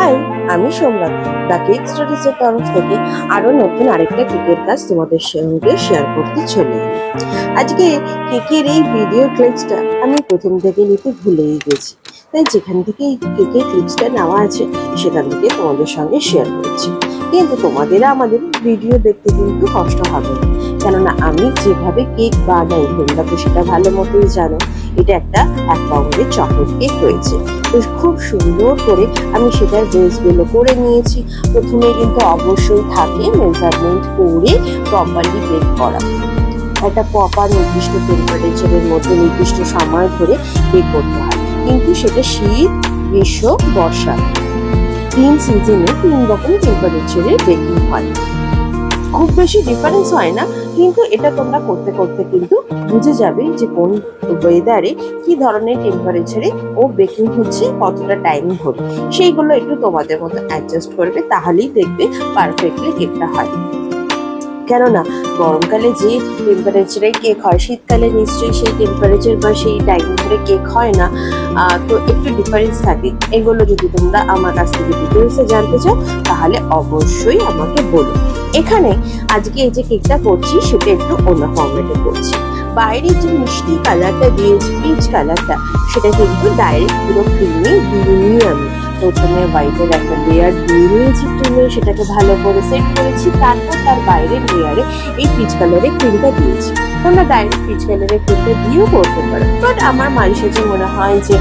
High, আমি Somnath the cake স্টোরিজের তরফ থেকে আরো নতুন আরেকটা কেকের কাজ তোমাদের সঙ্গে শেয়ার করতে চলে এলাম। আজকে কেকের এই ভিডিও ক্লিপসটা আমি প্রথম থেকে নিতে ভুলেই গেছি, তাই যেখান থেকে এই কেকের ক্লিপসটা নেওয়া আছে সেখান থেকে তোমাদের সঙ্গে শেয়ার করছি। কিন্তু তোমাদের আমাদের ভিডিও দেখতে কিন্তু কষ্ট হবে না, কেননা আমি যেভাবে কেক বানাই তোমরা তো সেটা ভালো মতোই জানো। এটা একটা 1 পাউন্ডের চকলেট কেক রয়েছে, তো খুব সুন্দর করে আমি সেটার বেসগুলো করে নিয়েছি। প্রথমে কিন্তু অবশ্যই থাকে মেজারমেন্ট করে প্রপারলি বেক করা, একটা প্রপার নির্দিষ্ট টেম্পারেচারের মধ্যে নির্দিষ্ট সময় ধরে বেক করতে হয়। কিন্তু সেটা শীত, গ্রীষ্ম, বর্ষা 3 সিজনে 3 রকম টেম্পারেচারে বেকিং হয়। খুব বেশি ডিফারেন্স হয় না, কিন্তু এটা তোমরা করতে করতে কিন্তু বুঝে যাবে যে কোন ওয়েদারে কি ধরনের টেম্পারেচারে ও বেকিং হচ্ছে, কতটা টাইম হবে। সেইগুলো একটু তোমাদের মতো অ্যাডজাস্ট করবে, তাহলেই দেখবে পারফেক্টলি কেকটা হয়। কেননা গরমকালে যে টেম্পারেচারে কেক হয়, শীতকালে নিশ্চয়ই সেই টেম্পারেচার বা সেই টাইম ধরে কেক হয় না, তো একটু ডিফারেন্স থাকে। এগুলো যদি তোমরা আমার কাছ থেকে ডিটেলসে জানতে চাও তাহলে অবশ্যই আমাকে বলো। এখানে আজকে এই যে কেকটা করছি সেটা একটু অন্য ফর্মেটে করছি। বাইরে যে মিষ্টি কালারটা দিয়েছি, পিচ কালারটা, সেটা কিন্তু ডাইরেক্ট পুরো ক্রিমে দিইনি। আমি প্রথমে হোয়াইটের একটা লেয়ার দিয়ে নিয়েছি ক্রিমে, সেটাকে ভালো করে সেট করেছি। তারপর তার বাইরের লেয়ারে এই পিচ কালারের ক্রিমটা দিয়েছি। তোমরা ডাইরেক্ট পিচ কালারের ক্রিমটা দিয়েও করতে পারো, বাট আমার মাঝে সাঝে মনে হয় যে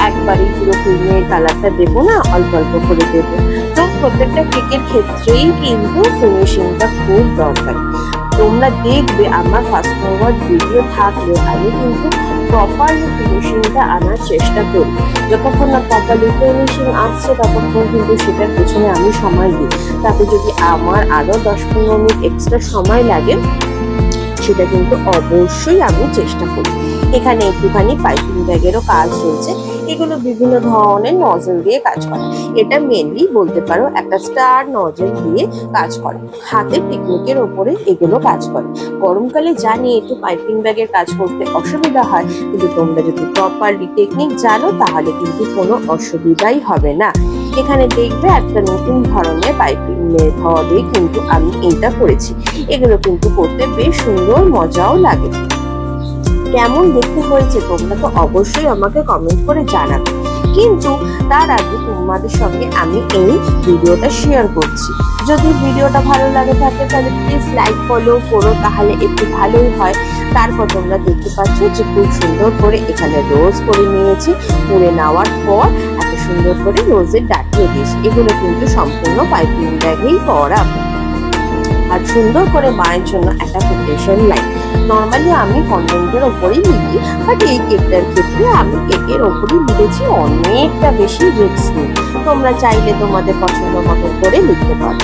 একবারেই পুরো ক্রিমের কালারটা দেবো না, অল্প অল্প করে দেবো। তো প্রত্যেকটা কেকের ক্ষেত্রেই কিন্তু ফিনিশিংটা খুব দরকার। তোমরা দেখবে আমার ফাস্ট ফরওয়ার্ড ভিডিও থাকলে আমি কিন্তু প্রপারলি ফিনিশিংটা আনার চেষ্টা করি। যতক্ষণ না প্রপারলি ফিনিশিং আসছে ততক্ষণ কিন্তু সেটার পেছনে আমি সময় দিই। তাতে যদি আমার আরো 10-15 মিনিট এক্সট্রা সময় লাগে সেটা কিন্তু অবশ্যই আমি চেষ্টা করি। এখানে একটুখানি পাইপিং ব্যাগেরও কাজ রয়েছে। এগুলো বিভিন্ন ধরনের নজল দিয়ে কাজ করে। এটা মেনলি বলতে পারো একটা স্টার নজল দিয়ে কাজ করে। হাতের টেকনিকের ওপরে এগুলো কাজ করে। গরমকালে জানি একটু পাইপিং ব্যাগের কাজ করতে অসুবিধা হয়, কিন্তু তোমরা যদি প্রপারলি টেকনিক জানো তাহলে কিন্তু কোনো অসুবিধাই হবে না। এখানে দেখবে একটা নতুন ধরনের পাইপিং মেথডে কিন্তু আমি এটা করেছি। এগুলো কিন্তু করতে বেশ সুন্দর, মজাও লাগে। কেমন দেখতে হয়েছে তোমরা তো অবশ্যই আমাকে কমেন্ট করে জানাবে। কিন্তু তার আগে তোমাদের সঙ্গে আমি এই ভিডিওটা শেয়ার করছি। যদি ভিডিওটা ভালো লাগে থাকে তাহলে প্লিজ লাইক ফলো করো, তাহলে একটু ভালোই হয়। তারপর তোমরা দেখতে পাচ্ছ যে খুব সুন্দর করে এখানে রোজ করে নিয়েছি। করে নেওয়ার পর এত সুন্দর করে রোজের ডাটিয়ে দিয়েছি। এগুলো কিন্তু সম্পূর্ণ পাইপিং ব্যাগেই করা। আর সুন্দর করে মায়ের জন্য একটা কোটেশন লাইন। নর্মালি আমি ফন্ডেন্টের ওপরেই লিখি, বাট এই কেকটার ক্ষেত্রে আমি কেকের ওপরেই লিখেছি, অনেকটা বেশি রিস্ক নিই। তোমরা চাইলে তোমাদের পছন্দ মতো করে লিখতে পারো।